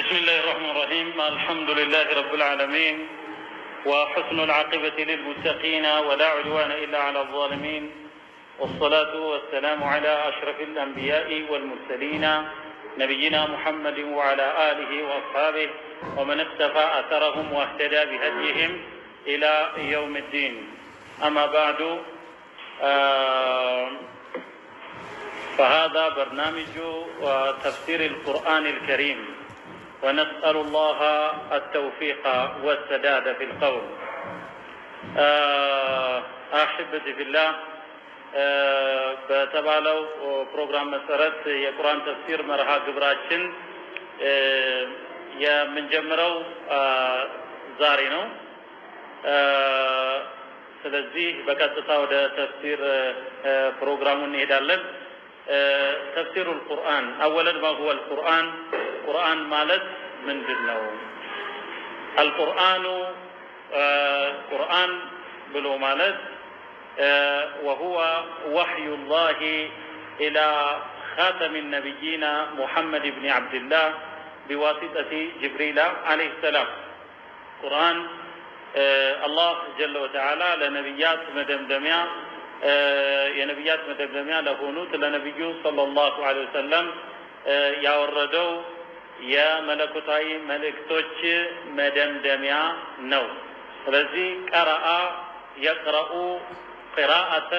بسم الله الرحمن الرحيم. الحمد لله رب العالمين وحسن العاقبة للمتقين ولا عدوان إلا على الظالمين والصلاة والسلام على أشرف الأنبياء والمرسلين نبينا محمد وعلى آله وأصحابه ومن اقتفى أثرهم واهتدى بهديهم إلى يوم الدين. أما بعد فهذا برنامج تفسير القرآن الكريم ونسأل الله التوفيق والسداد في القول. أحبتي في الله በተባለው ፕሮግራም መሰረት የቁርአን ተፍሲር መርሃ ግብራችን የምንጀምረው ዛሬ ነው። ስለዚህ በቀጥታ ወደ ተፍሲር ፕሮግራሙ እንሄዳለን። تفسير القرآن. أولا ما هو القرآن؟ القرآن مالت من دلو القرآن قرآن بلو مالت وهو وحي الله إلى خاتم النبيين محمد بن عبد الله بواسطة جبريل عليه السلام. قرآن الله جل وتعالى لنبيات مدمدمية የነብያት መደምደሚያ ለሆኑት ለነብዩ ሰለላሁ ዐለይሂ ወሰለም ያወረደው የመለኮታዊ መልእክቶች መደምደሚያ ነው። ስለዚህ ቀራአ يقرأ قراءة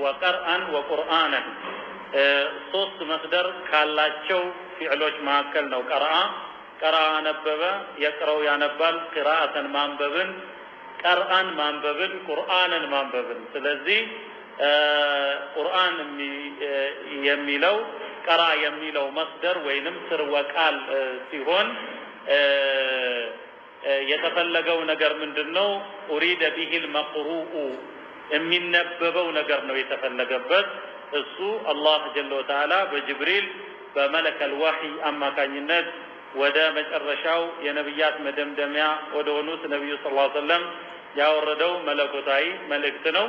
وقرآن وقرآنا ሶስት መስደር ካላቸው ፊዕሎች መካከል ነው። ቀራአ ነበበ፣ የቅረው ያነባል፣ ቂራአተን ማንበብን፣ ቀርአን ማንበብን፣ ቁርአንን ማንበብን። ስለዚህ ቁርአን የሚለው ቀራ የሚለው መስደር ወይንም ስርወ ቃል ሲሆን የተፈለገው ነገር ምንድነው? ኡሪደ ቢሂል መቅሩኡ የሚነበበው ነገር ነው የተፈለገበት። እሱ አላህ ጀለ ወተዓላ በጅብሪል በመለከል ወህይ አማካኝነት ወደ መጨረሻው የነብያት መደምደሚያ ወደ ሆኑት ነብዩ ሰለላሁ ዐለይሂ ወሰለም ያወረደው መለኮታዊ መልእክት ነው።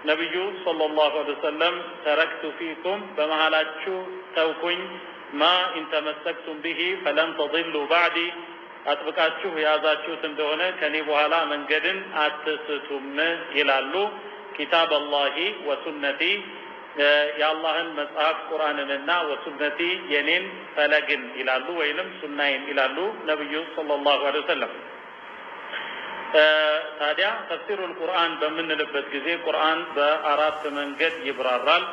ነብዩ ሰለላሁ ዐለይሂ ወሰለም ተረክቱ ፊኩም በመሃላችሁ ተውኩኝ ማ ኢንተመሰክቱም ቢሂ ፈለን ተضሉ ባዕዲ አጥብቃችሁ ያዛችሁት እንደሆነ ከኔ በኋላ መንገድን አትስቱም ይላሉ። ኪታብ አላሂ ወሱነቲ የአላህን መጽሐፍ ቁርአንንና ወሱነቲ የኔን ፈለግን ይላሉ ወይንም ሱናይን ይላሉ ነብዩ ሰለላሁ ዐለይሂ ወሰለም። ታዲያ ተፍሲሩል ቁርአን በምንልበት ጊዜ ቁርአን በአራት መንገድ ይብራራል።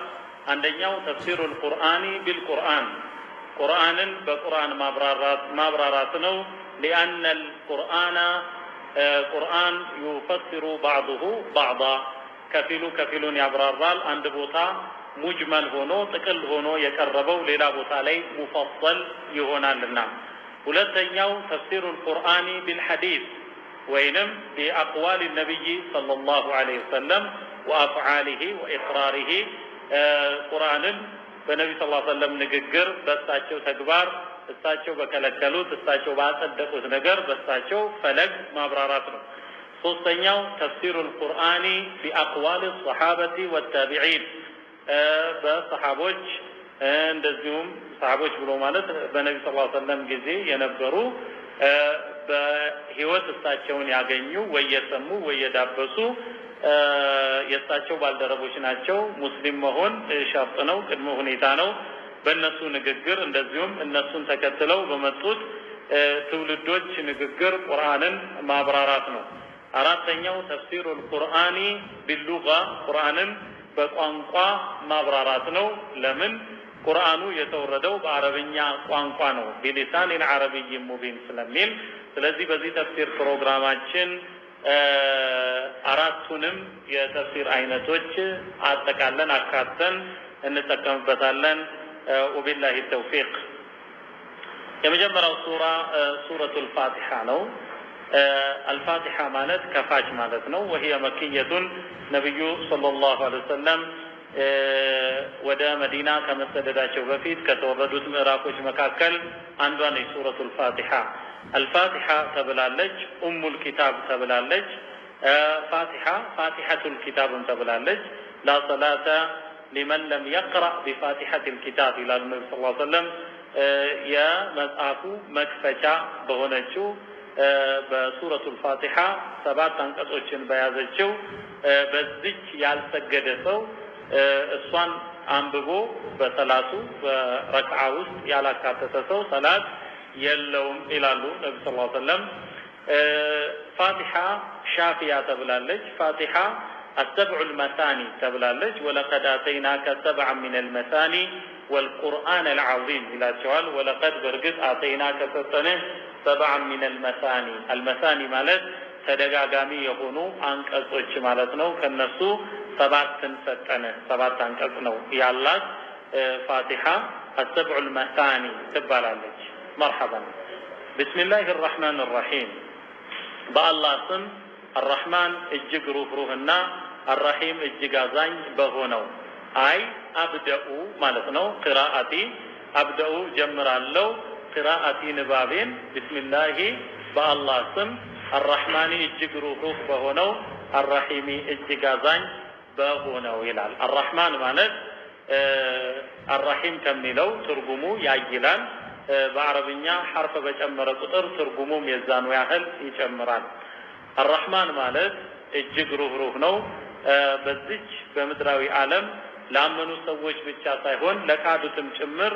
አንደኛው ተፍሲሩል ቁርአኒ ቢልቁርአን ቁርአንን በቁርአን ማብራራት ነው። لأن القرآن ቁርአን يفسر بعضه بعضا ከፊሉን ያብራራል። አንድ ቦታ ሙጅመል ሆኖ ጥቅል ሆኖ የቀረበው ሌላ ቦታ ላይ ሙፈሰል ይሆናልና። ሁለተኛው ተፍሲሩል ቁርአኒ ቢልሐዲስ ወይንም بأقوال النبي صلى الله عليه وسلم وأفعاله وإقراره ቁርአንን በነብዩ ሰለላሁ ዐለይሂ ወሰለም ንግግር በእሳቸው ተግባር እሳቸው በከለከሉት እሳቸው ባጸደቁት ነገር በእሳቸው ፈለግ ማብራራት ነው። ሶስተኛው ተፍሲሩል ቁርአኒ بأقوال الصحابة والتابعين በሰሃቦች እንደዚሁም ሰሃቦች ብሎ ማለት በነብዩ ሰለላሁ ዐለይሂ ወሰለም ጊዜ የነበሩ በህይወት እሳቸውን ያገኙ ወየሰሙ ወየዳበሱ የእሳቸው ባልደረቦች ናቸው። ሙስሊም መሆን ሸርጥ ነው፣ ቅድመ ሁኔታ ነው። በእነሱ ንግግር እንደዚሁም እነሱን ተከትለው በመጡት ትውልዶች ንግግር ቁርአንን ማብራራት ነው። አራተኛው ተፍሲሩል ቁርአኒ ቢልሉጋ ቁርአንን በቋንቋ ማብራራት ነው። ለምን? ቁርአኑ የተወረደው በአረብኛ ቋንቋ ነው፣ ቢሊሳኒን አረብይ ሙቢን ስለሚል። ስለዚህ በዚህ ተፍሲር ፕሮግራማችን አራቱንም የተፍሲር አይነቶች አጠቃለን አካተን እንጠቀምበታለን። ወቢላሂ ተውፊቅ። የመጀመሪያው ሱራ ሱረቱል ፋቲሃ ነው። አልፋቲሃ ማለት ከፋች ማለት ነው። وهي مكية ነብዩ ሰለላሁ ዐለይሂ ወሰለም ወደ መዲና ከመሰደዳቸው በፊት ከተወረዱት ምዕራፎች መካከል አንዷ ነች ሱረቱል ፋቲሃ። አልፋቲሃ ተብላለች፣ ኡሙል ኪታብ ተብላለች፣ ፋቲሐቱል ኪታብም ተብላለች። ላ ሰላተ ሊመን ለም የቅረእ ቢፋቲሐቲል ኪታብ ይላሉ ነብዩ ሰለላሁ ዐለይሂ ወሰለም። የመጽሐፉ መክፈቻ በሆነችው በሱረቱል ፋቲሃ 7 አንቀጾችን በያዘችው በዚች ያልሰገደ ሰው እሷን አንብቦ በሰላቱ በረክዓ ውስጥ ያላካተተ ሰው ሰላት የለውም ይላሉ ነብዩ ሰለላሁ ዐለይሂ ወሰለም። ፋቲሃ ሻፊያ ተብላለች። ፋቲሃ السبع المثاني تبلالج ولقد آتيناك 7 من المثاني والقرآن العظيم إلى جوال ولقد برقد آتيناك 7 من المثاني المثاني مالت تدقاقامي يقونوا አንቀጾች ማለት ነው ከነሱ 7 አንቀጽ ነው ያላት ፋቲሃ السبع المثاني تبلالج مرحبا بسم الله الرحمن الرحيم بالله سم الرحمن እጅግ ሩህሩህና الرحيم እጅግ አዛኝ በሆነው አይ አብደኡ ማለት ነው ቂራአቲ አብደኡ ጀምራለሁ ቂራአቲ ንባቤን ቢስሚላሂ በአላህ ስም الرحمن እጅግ ሩህሩህ በሆነው الرحيم እጅግ አዛኝ በሆነው ይላል። الرحمن ማለት الرحيم ከሚለው ትርጉሙ ያይላል። በአረብኛ ሐርፍ በጨመረ ቁጥር ትርጉሙም የዛኑ ያህል ይጨምራል። الرحمن ማለት እጅግ ሩህሩህ ነው። በዚች በምድራዊ ዓለም ላመኑ ሰዎች ብቻ ሳይሆን ለካዱትም ጭምር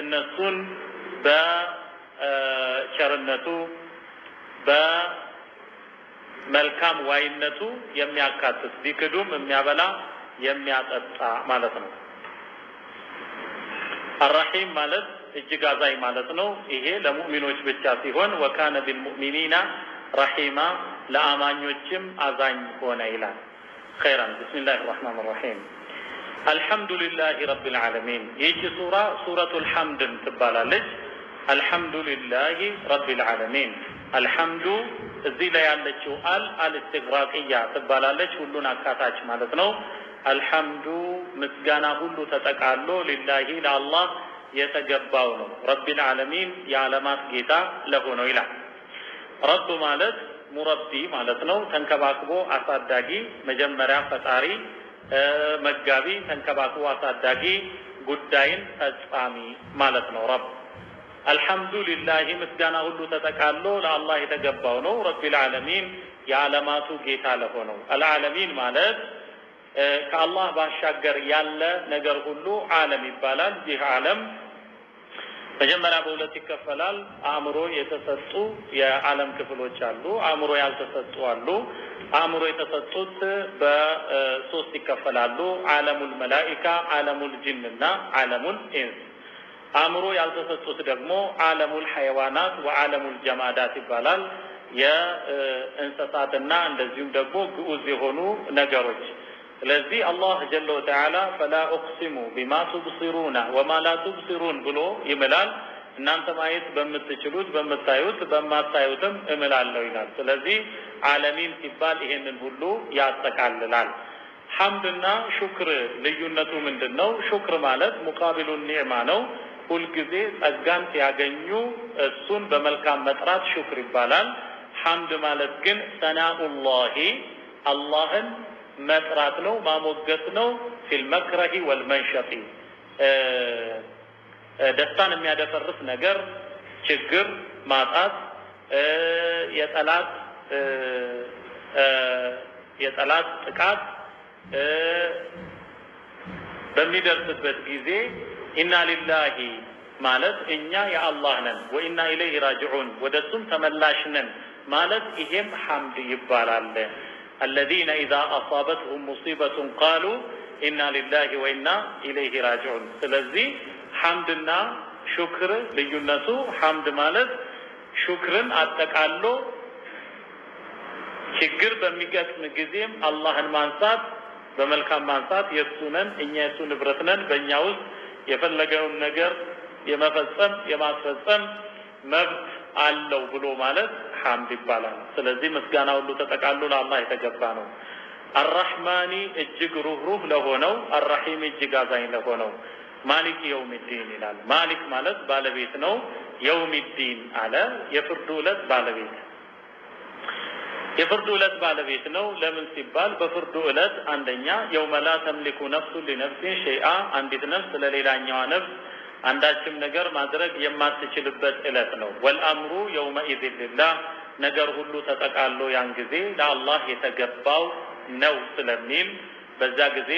እነሱን በቸርነቱ በመልካም ዋይነቱ የሚያካትት ቢክዱም የሚያበላ የሚያጠጣ ማለት ነው። الرحيم ማለት እጅግ አዛኝ ማለት ነው። ይሄ ለሙእሚኖች ብቻ ሲሆን ወካነ ቢልሙእሚኒና ረሂማ ለአማኞችም አዛኝ ሆነ ይላል። خيرا بسم الله الرحمن الرحيم الحمد لله رب العالمين ይህች ሱራ ሱረቱል ሐምድ ትባላለች። الحمد لله رب العالمين الحمد እዚህ ላይ ያለችው አልእስትግራቅያ ትባላለች። ሁሉን አካታች ማለት ነው። الحمد ምስጋና ሁሉ ተጠቃሎ ሊላሂ ለአላህ የተገባው ነው። رب العالمين የዓለማት ጌታ ለሆነው ይላል። ረብ ማለት ሙረቢ ማለት ነው። ተንከባክቦ አሳዳጊ መጀመሪያ ፈጣሪ መጋቢ ተንከባክቦ አሳዳጊ ጉዳይን ፈጻሚ ማለት ነው ረብ። አልহামዱሊላህ ምስጋና ሁሉ ተጠቃሎ ለአላህ የተገባው ነው። ረቢል ዓለሚን የዓለማቱ ጌታ ለሆነው አልዓለሚን ማለት ከአላህ ባሻገር ያለ ነገር ሁሉ ዓለም ይባላል። ይህ ዓለም መጀመሪያ በሁለት ይከፈላል። አእምሮ የተሰጡ የዓለም ክፍሎች አሉ፣ አእምሮ ያልተሰጡ አሉ። አእምሮ የተሰጡት በሶስት ይከፈላሉ። ዓለሙል መላኢካ፣ ዓለሙል ጂንና ዓለሙል ኢንስ። አእምሮ ያልተሰጡት ደግሞ ዓለሙል ሐይዋናት ወዓለሙል ጀማዳት ይባላል። የእንስሳትና እንደዚሁም ደግሞ ግዑዝ የሆኑ ነገሮች። ስለዚህ አላህ ጀለ ወተዓላ ፈላ ኡቅሲሙ ቢማ ቱብሲሩና ወማ ላ ቱብሲሩን ብሎ ይምላል። እናንተ ማየት በምትችሉት በመታዩት በማታዩትም እምላለሁ ይላል። ስለዚህ ዓለሚን ሲባል ይሄንን ሁሉ ያጠቃልላል። ሐምድና ሹክር ልዩነቱ ምንድነው? ሹክር ማለት ሙቃቢሉ ኒዕማ ነው። ሁሉ ጊዜ ጸጋን ሲያገኙ እሱን በመልካም መጥራት ሹክር ይባላል። ሐምድ ማለት ግን ሰናኡላሂ አላህን መጥራት ነው፣ ማሞገስ ነው። ፊል መክረሂ ወልመንሸጢ ደስታን የሚያደፈርስ ነገር፣ ችግር፣ ማጣት፣ የጠላት ጥቃት በሚደርስበት ጊዜ ኢና ሊላሂ ማለት እኛ የአላህ ነን፣ ወኢና ኢለይሂ ራጂዑን ወደሱም ተመላሽ ነን ማለት ይሄም ሐምድ ይባላል። الذين إذا أصابتهم مصيبة قالوا إنا لله وإنا إليه راجعون። ስለዚህ ሐምድና ሹክር ልዩነቱ ሐምድ ማለት ሹክርን አጠቃሎ ችግር በሚገጥም ጊዜም አላህን ማንሳት በመልካም ማንሳት የሱነን እኛ የሱ ንብረት ነን በእኛ ውስጥ የፈለገውን ነገር የመፈጸም የማስፈጸም መብት አለው ብሎ ማለት ሐምድ ይባላል። ስለዚህ ምስጋና ሁሉ ተጠቃሎ ለአላህ የተገባ ነው። አርራህማኒ እጅግ ሩህሩህ ለሆነው አርራሂም እጅግ አዛኝ ለሆነው ማሊክ የውሚዲን ይላል። ማሊክ ማለት ባለቤት ነው። የውሚዲን አለ የፍርዱ ዕለት ባለቤት። የፍርዱ ዕለት ባለቤት ነው። ለምን ሲባል በፍርዱ ዕለት አንደኛ የውመ ላ ተምሊኩ ነፍሱ ሊነፍሲን ሸይአ አንዲት ነፍስ ለሌላኛዋ ነፍስ አንዳችም ነገር ማድረግ የማትችልበት እለት ነው። ወልአምሩ የውመኢዝ ሊላህ ነገር ሁሉ ተጠቃሎ ያን ጊዜ ለአላህ የተገባው ነው ስለሚል በዛ ጊዜ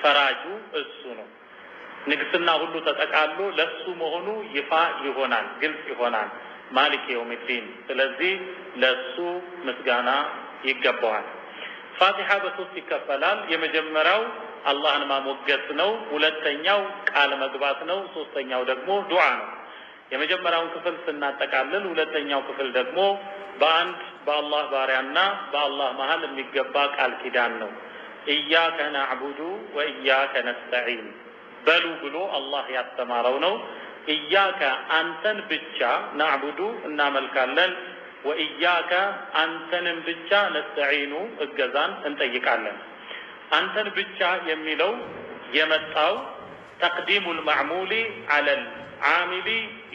ፈራጁ እሱ ነው። ንግስና ሁሉ ተጠቃሎ ለሱ መሆኑ ይፋ ይሆናል፣ ግልጽ ይሆናል። ማሊክ የውሚዲን ስለዚህ ለሱ ምስጋና ይገባዋል። ፋቲሃ በሶስት ይከፈላል። የመጀመሪያው አላህን ማሞገስ ነው፣ ሁለተኛው ቃል መግባት ነው፣ ሶስተኛው ደግሞ ዱዓ ነው። የመጀመሪያውን ክፍል ስናጠቃልል ሁለተኛው ክፍል ደግሞ በአንድ በአላህ ባሪያና በአላህ መሃል የሚገባ ቃል ኪዳን ነው። ኢያከ ነዕቡዱ ወኢያከ ነስተዒን በሉ ብሎ አላህ ያስተማረው ነው። ኢያከ አንተን ብቻ ነዕቡዱ እናመልካለን፣ ወኢያከ አንተንም ብቻ ነስተዒኑ እገዛን እንጠይቃለን። አንተን ብቻ የሚለው የመጣው ተቅዲሙል መዕሙሊ ዐለል ዓሚሊ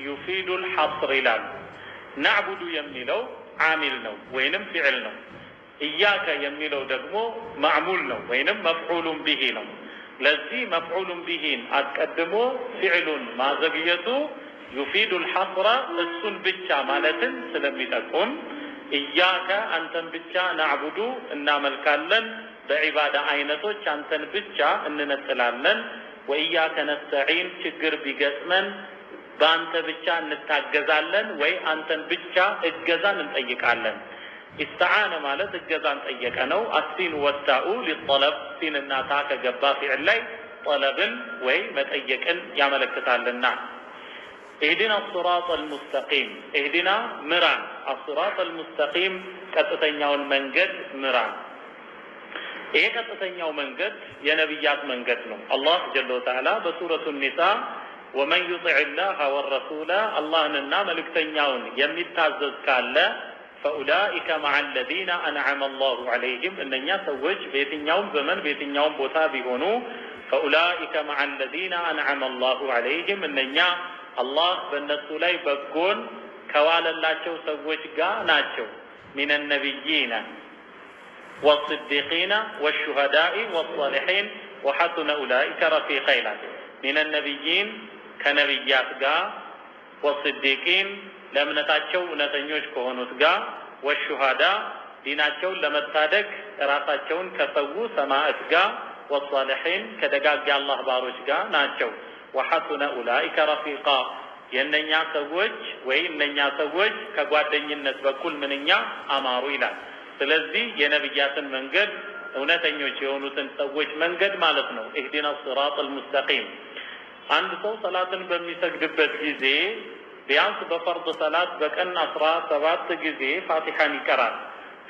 ዩፊዱል ሐስር ይላል። ነዕቡዱ የሚለው ዓሚል ነው ወይንም ፊዕል ነው። ኢያከ የሚለው ደግሞ ማዕሙል ነው ወይንም መፍዑሉን ቢሂ ነው። ለዚህ መፍዑሉን ቢሂን አስቀድሞ ፊዕሉን ማዘግየቱ ዩፊዱል ሐስረ እሱን ብቻ ማለትን ስለሚጠቁም ኢያከ አንተን ብቻ ነዕቡዱ እናመልካለን፣ በዒባዳ አይነቶች አንተን ብቻ እንነጥላለን። ወኢያከ ነስተዒን ችግር ቢገጥመን በአንተ ብቻ እንታገዛለን ወይ አንተን ብቻ እገዛን እንጠይቃለን። ኢስተዓነ ማለት እገዛን ጠየቀ ነው። አሲን ወታኡ ሊጠለብ ሲንና ታ ከገባ ፊዕል ላይ ጠለብን ወይ መጠየቅን ያመለክታልና። ኢህዲና አስሲራጠል ሙስተቂም ኢህዲና ምራን፣ አስሲራጠል ሙስተቂም ቀጥተኛውን መንገድ ምራን። ይሄ ቀጥተኛው መንገድ የነብያት መንገድ ነው። አላህ ጀለ ወተዓላ በሱረቱ ኒሳ ወመን ዩጢዕ ላህ ወረሱላ አላህንና መልእክተኛውን የሚታዘዝ ካለ ፈኡላኢከ መዐ አለዚነ አንዐመ አላሁ ዐለይሂም እነኛ ሰዎች በየትኛውም ዘመን በየትኛውም ቦታ ቢሆኑ ፈኡላኢከ መዐ አለዚነ አንዐመ አላሁ ዐለይሂም እነኛ አላህ በእነሱ ላይ በጎን ከዋለላቸው ሰዎች ጋር ናቸው። ሚነ ነቢይነ ወስዲቂነ ወሹሀዳኢ ወሷሊሒን ወሐሱነ ኡላኢከ ረፊቃ ይላል። ሚነ ነቢይን ከነቢያት ጋር፣ ወስዲቂን ለእምነታቸው እውነተኞች ከሆኑት ጋር፣ ወሹሃዳ ዲናቸውን ለመታደግ ራሳቸውን ከሰው ሰማዕት ጋር፣ ወሷሊሒን ከደጋግ አላህ ባሮች ጋር ናቸው። ወሐሱነ ኡላኢከ ረፊቃ የእነኛ ሰዎች ወይ እነኛ ሰዎች ከጓደኝነት በኩል ምንኛ አማሩ ይላል። ስለዚህ የነብያትን መንገድ እውነተኞች የሆኑትን ሰዎች መንገድ ማለት ነው። ኢህዲና ሲራጠል ሙስተቂም። አንድ ሰው ሰላትን በሚሰግድበት ጊዜ ቢያንስ በፈርድ ሰላት በቀን 17 ጊዜ ፋቲሃን ይቀራል።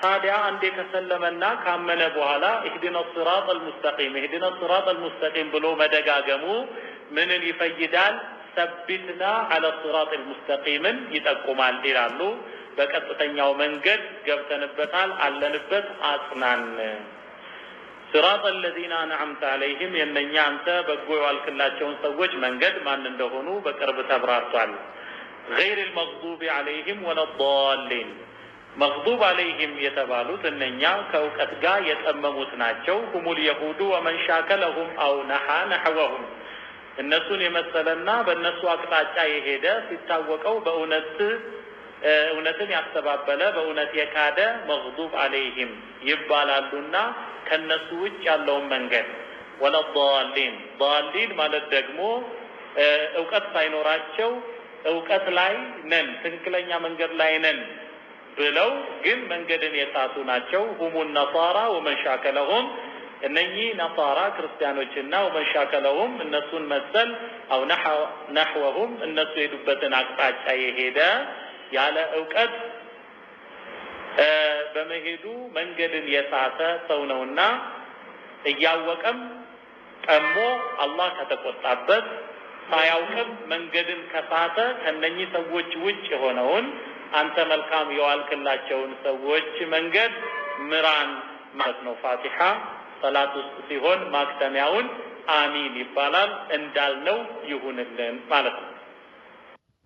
ታዲያ አንዴ ከሰለመና ካመነ በኋላ ኢህዲና ሲራጠል ሙስተቂም ኢህዲና ሲራጠል ሙስተቂም ብሎ መደጋገሙ ምንን ይፈይዳል? ሰቢትና ዐለ ሲራጠል ሙስተቂምን ይጠቁማል ይላሉ። በቀጥተኛው መንገድ ገብተንበታል፣ አለንበት፣ አጽናን። ሲራጠል ለዚነ አንዐምተ ዐለይሂም የእነኛ አንተ በጎ የዋልክላቸውን ሰዎች መንገድ ማን እንደሆኑ በቅርብ ተብራርቷል። ገይሪል መግዱቢ ዐለይሂም ወለዷሊን መግዱብ ዐለይሂም የተባሉት እነኛ ከእውቀት ጋር የጠመሙት ናቸው። ሁሙል የሁዱ ወመን ሻከለሁም አው ነሐ ነሕወሁም እነሱን የመሰለና በእነሱ አቅጣጫ የሄደ ሲታወቀው እውነትን ያስተባበለ በእውነት የካደ መግዱብ ዐለይሂም ይባላሉና ከነሱ ውጭ ያለውን መንገድ ወለዷሊን ዷሊን ማለት ደግሞ እውቀት ሳይኖራቸው እውቀት ላይ ነን ትክክለኛ መንገድ ላይ ነን ብለው ግን መንገድን የሳቱ ናቸው። ሁሙ ነሳራ ወመን ሻከለሁም እነኚህ ነሳራ ክርስቲያኖችና ወመን ሻከለሁም እነሱን መሰል አው ነሕወሁም እነሱ የሄዱበትን አቅጣጫ የሄደ ያለ እውቀት በመሄዱ መንገድን የሳተ ሰው ነውና እያወቀም ቀሞ አላህ ከተቆጣበት ሳያውቅም መንገድን ከሳተ ከነኚህ ሰዎች ውጭ የሆነውን አንተ መልካም የዋልክላቸውን ሰዎች መንገድ ምራን ማለት ነው። ፋቲሃ ሰላት ውስጥ ሲሆን ማክተሚያውን አሚን ይባላል። እንዳልነው ይሁንልን ማለት ነው።